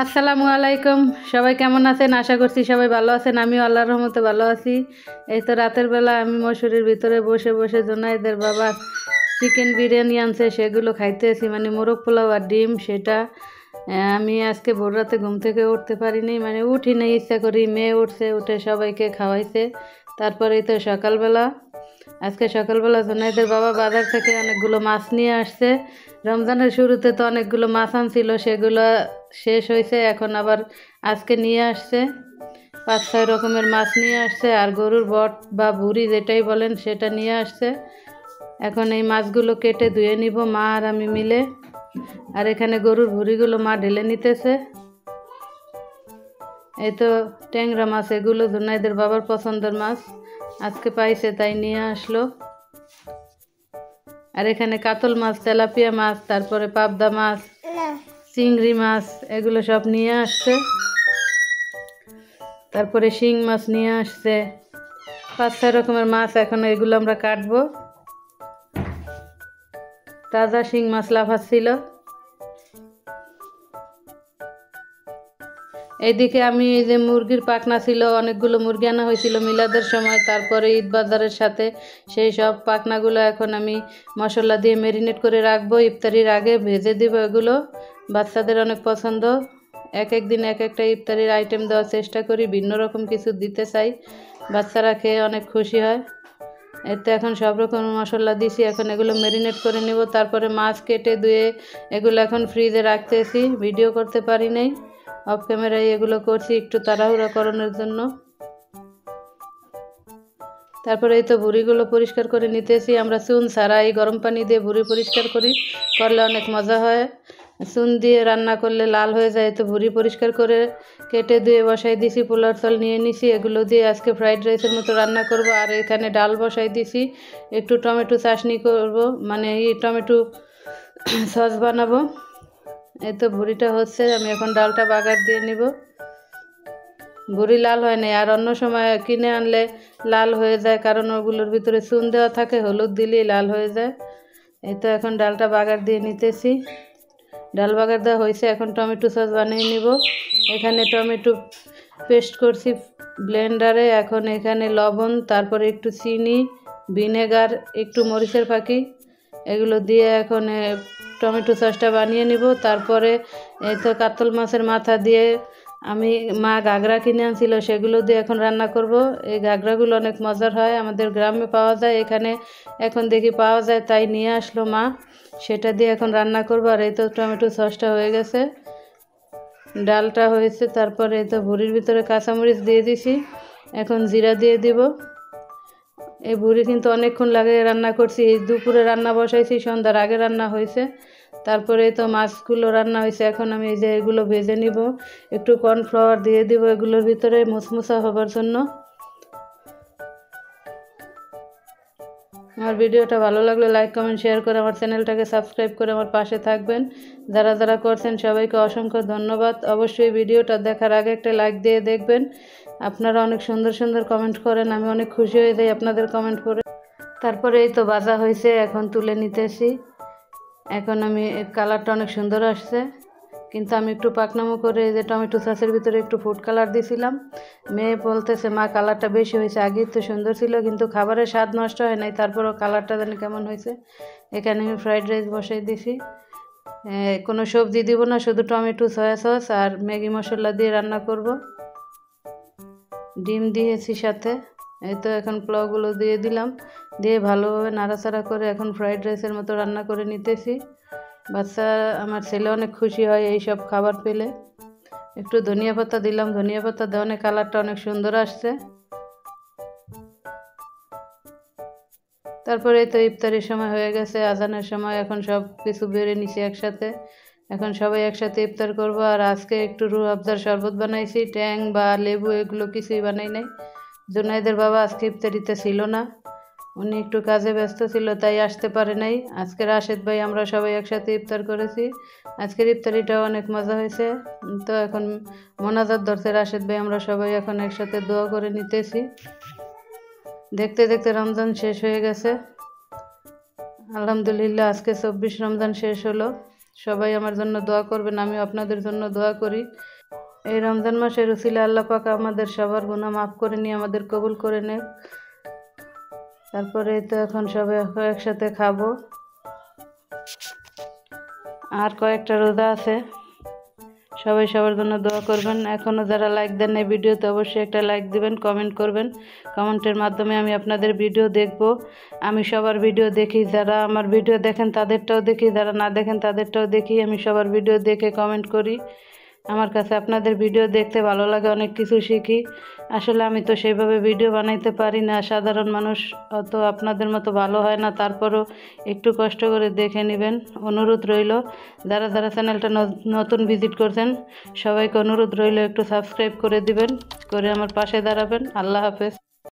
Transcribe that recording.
আসসালামু আলাইকুম। সবাই কেমন আছেন? আশা করছি সবাই ভালো আছেন। আমিও আল্লাহর রহমতে ভালো আছি। এই তো রাতের বেলা আমি মশুরির ভিতরে বসে বসে জোনায়েদের বাবা চিকেন বিরিয়ানি আনছে, সেগুলো খাইতেছি, মানে মোরগ পোলাও আর ডিম। সেটা আমি আজকে ভোর রাতে ঘুম থেকে উঠতে পারিনি, মানে উঠি না ইচ্ছা করি। মেয়ে উঠছে, উঠে সবাইকে খাওয়াইছে। তারপরেই তো সকালবেলা, আজকে সকালবেলা জোনায়েদের বাবা বাজার থেকে অনেকগুলো মাছ নিয়ে আসছে। রমজানের শুরুতে তো অনেকগুলো মাছ আনছিল, সেগুলো শেষ হয়েছে। এখন আবার আজকে নিয়ে আসছে 5-6 রকমের মাছ নিয়ে আসছে, আর গরুর বট বা ভুঁড়ি যেটাই বলেন সেটা নিয়ে আসছে। এখন এই মাছগুলো কেটে ধুয়ে নিব মা আর আমি মিলে। আর এখানে গরুর ভুঁড়িগুলো মা ঢেলে নিতেছে। এই তো ট্যাংরা মাছ, এগুলো জোনায়েদের বাবার পছন্দের মাছ, আজকে পাইছে তাই নিয়ে আসলো। আর এখানে কাতল মাছ, তেলাপিয়া মাছ, তারপরে পাবদা মাছ, চিংড়ি মাছ, এগুলো সব নিয়ে আসছে। তারপরে শিং মাছ নিয়ে আসছে, 5-6 রকমের মাছ। এখন এগুলো আমরা কাটবো। তাজা শিং মাছ লাফাচ্ছিল। এইদিকে আমি এই যে মুরগির পাখনা ছিল, অনেকগুলো মুরগি আনা হয়েছিল মিলাদের সময়, তারপরে ঈদ বাজারের সাথে। সেই সব পাখনাগুলো এখন আমি মশলা দিয়ে ম্যারিনেট করে রাখবো, ইফতারির আগে ভেজে দিব। এগুলো বাচ্চাদের অনেক পছন্দ। এক এক দিন এক একটা ইফতারির আইটেম দেওয়ার চেষ্টা করি, ভিন্ন রকম কিছু দিতে চাই, বাচ্চারা খেয়ে অনেক খুশি হয়। এতে এখন সব রকম মশলা দিছি, এখন এগুলো ম্যারিনেট করে নেব। তারপরে মাছ কেটে ধুয়ে এগুলো এখন ফ্রিজে রাখতেছি। ভিডিও করতে পারি নাই, অফ ক্যামেরায় এগুলো করছি একটু তাড়াহুড়া করানোর জন্য। তারপরে এই তো ভুঁড়িগুলো পরিষ্কার করে নিতেছি। আমরা চুন ছাড়া এই গরম পানি দিয়ে ভুঁড়ি পরিষ্কার করি, করলে অনেক মজা হয়। চুন দিয়ে রান্না করলে লাল হয়ে যায়। তো ভুঁড়ি পরিষ্কার করে কেটে দিয়ে বসাই দিছি। পোলার চাল নিয়ে নিছি, এগুলো দিয়ে আজকে ফ্রাইড রাইসের মতো রান্না করব। আর এখানে ডাল বসাই দিছি, একটু টমেটো চাটনি করব, মানে এই টমেটো সস বানাবো। এই তো ভুঁড়িটা হচ্ছে, আমি এখন ডালটা বাগার দিয়ে নিব। ভুঁড়ি লাল হয় না, আর অন্য সময় কিনে আনলে লাল হয়ে যায়, কারণ ওগুলোর ভিতরে চুন দেওয়া থাকে, হলুদ দিলেই লাল হয়ে যায়। এই তো এখন ডালটা বাগার দিয়ে নিতেছি। ডাল বাগার দেওয়া হয়েছে, এখন টমেটো সস বানিয়ে নিব। এখানে টমেটো পেস্ট করছি ব্লেন্ডারে। এখন এখানে লবণ, তারপরে একটু চিনি, ভিনেগার, একটু মরিচের ফাঁকি, এগুলো দিয়ে এখন টমেটো সসটা বানিয়ে নিব। তারপরে এই তো কাতল মাছের মাথা দিয়ে আমি মা গাগরা কিনে আনছিল, সেগুলো দিয়ে এখন রান্না করব। এই গাগরাগুলো অনেক মজার হয়, আমাদের গ্রামে পাওয়া যায়, এখানে এখন দেখি পাওয়া যায়, তাই নিয়ে আসলো মা। সেটা দিয়ে এখন রান্না করব। আর এই তো টমেটো সসটা হয়ে গেছে, ডালটা হয়েছে। তারপরে এই তো ভুঁড়ির ভিতরে কাঁচামরিচ দিয়ে দিছি, এখন জিরা দিয়ে দিব। এই ভুঁড়ি কিন্তু অনেকক্ষণ লাগে রান্না করছি, এই দুপুরে রান্না বসাইছি, সন্ধ্যার আগে রান্না হয়েছে। তারপরে তো মাছগুলো রান্না হয়েছে, এখন আমি এই যে এগুলো ভেজে নিব। একটু কর্নফ্লাওয়ার দিয়ে দিব এগুলোর ভিতরে মুসমুসা হবার জন্য। আমার ভিডিওটা ভালো লাগলে লাইক কমেন্ট শেয়ার করে আমার চ্যানেলটাকে সাবস্ক্রাইব করে আমার পাশে থাকবেন। যারা যারা করছেন সবাইকে অসংখ্য ধন্যবাদ। অবশ্যই ভিডিওটা দেখার আগে একটা লাইক দিয়ে দেখবেন। আপনারা অনেক সুন্দর সুন্দর কমেন্ট করেন, আমি অনেক খুশি হয়ে যাই আপনাদের কমেন্ট পড়ে। তারপরে এই তো ভাজা হয়েছে, এখন তুলে নিতেছি। এখন আমি কালারটা অনেক সুন্দর আসছে, কিন্তু আমি একটু পাকনামো করে যে টমেটো সসের ভিতরে একটু ফুড কালার দিয়েছিলাম। মেয়ে বলতেছে মা কালারটা বেশি হয়েছে, আগেই তো সুন্দর ছিল, কিন্তু খাবারের স্বাদ নষ্ট হয় নাই, তারপরও কালারটা জানি কেমন হয়েছে। এখানে আমি ফ্রাইড রাইস বসাই দিছি। কোনো সবজি দিব না, শুধু টমেটো, সয়া সস আর ম্যাগি মশলা দিয়ে রান্না করব। ডিম দিয়েছি সাথে। এই তো এখন পোলাওগুলো দিয়ে দিলাম, দিয়ে ভালোভাবে নাড়াচাড়া করে এখন ফ্রাইড রাইসের মতো রান্না করে নিতেছি। বাচ্চা, আমার ছেলে অনেক খুশি হয় এই সব খাবার পেলে। একটু ধনিয়া পাতা দিলাম, ধনিয়া পাতা দেওয়ানে কালারটা অনেক সুন্দর আসছে। তারপরে তো ইফতারির সময় হয়ে গেছে, আজানের সময়, এখন সব কিছু বেড়ে নিছি একসাথে। এখন সবাই একসাথে ইফতার করব। আর আজকে একটু রুহ আফজার শরবত বানাইছি, ট্যাং বা লেবু এগুলো কিছুই বানাই নাই। জুনাইদের বাবা আজকে ইফতারিতে ছিল না, উনি একটু কাজে ব্যস্ত ছিল, তাই আসতে পারে নাই। আজকে রাশেদ ভাই আমরা সবাই একসাথে ইফতার করেছি। আজকের ইফতারিটাও অনেক মজা হয়েছে। তো এখন মোনাজাত ধরছে রাশেদ ভাই, আমরা সবাই এখন একসাথে দোয়া করে নিতেছি। দেখতে দেখতে রমজান শেষ হয়ে গেছে, আলহামদুলিল্লাহ। আজকে 24 রমজান শেষ হলো। সবাই আমার জন্য দোয়া করবেন, আমিও আপনাদের জন্য দোয়া করি। এই রমজান মাসের উসিলা আল্লাহ পাক আমাদের সবার গুনাহ মাফ করে নিয়ে আমাদের কবুল করে নেক। তারপরে তো এখন সবাই একসাথে খাবো, আর কয়েকটা রোজা আছে। সবাই সবার জন্য দোয়া করবেন। এখনও যারা লাইক দেন এই ভিডিওতে অবশ্যই একটা লাইক দিবেন, কমেন্ট করবেন। কমেন্টের মাধ্যমে আমি আপনাদের ভিডিও দেখব। আমি সবার ভিডিও দেখি, যারা আমার ভিডিও দেখেন তাদেরটাও দেখি, যারা না দেখেন তাদেরটাও দেখি। আমি সবার ভিডিও দেখে কমেন্ট করি। আমার কাছে আপনাদের ভিডিও দেখতে ভালো লাগে, অনেক কিছু শিখি। আসলে আমি তো সেইভাবে ভিডিও বানাইতে পারি না, সাধারণ মানুষ অত আপনাদের মতো ভালো হয় না। তারপরও একটু কষ্ট করে দেখে নেবেন, অনুরোধ রইল। যারা যারা চ্যানেলটা নতুন ভিজিট করছেন সবাইকে অনুরোধ রইল একটু সাবস্ক্রাইব করে দিবেন, করে আমার পাশে দাঁড়াবেন। আল্লাহ হাফেজ।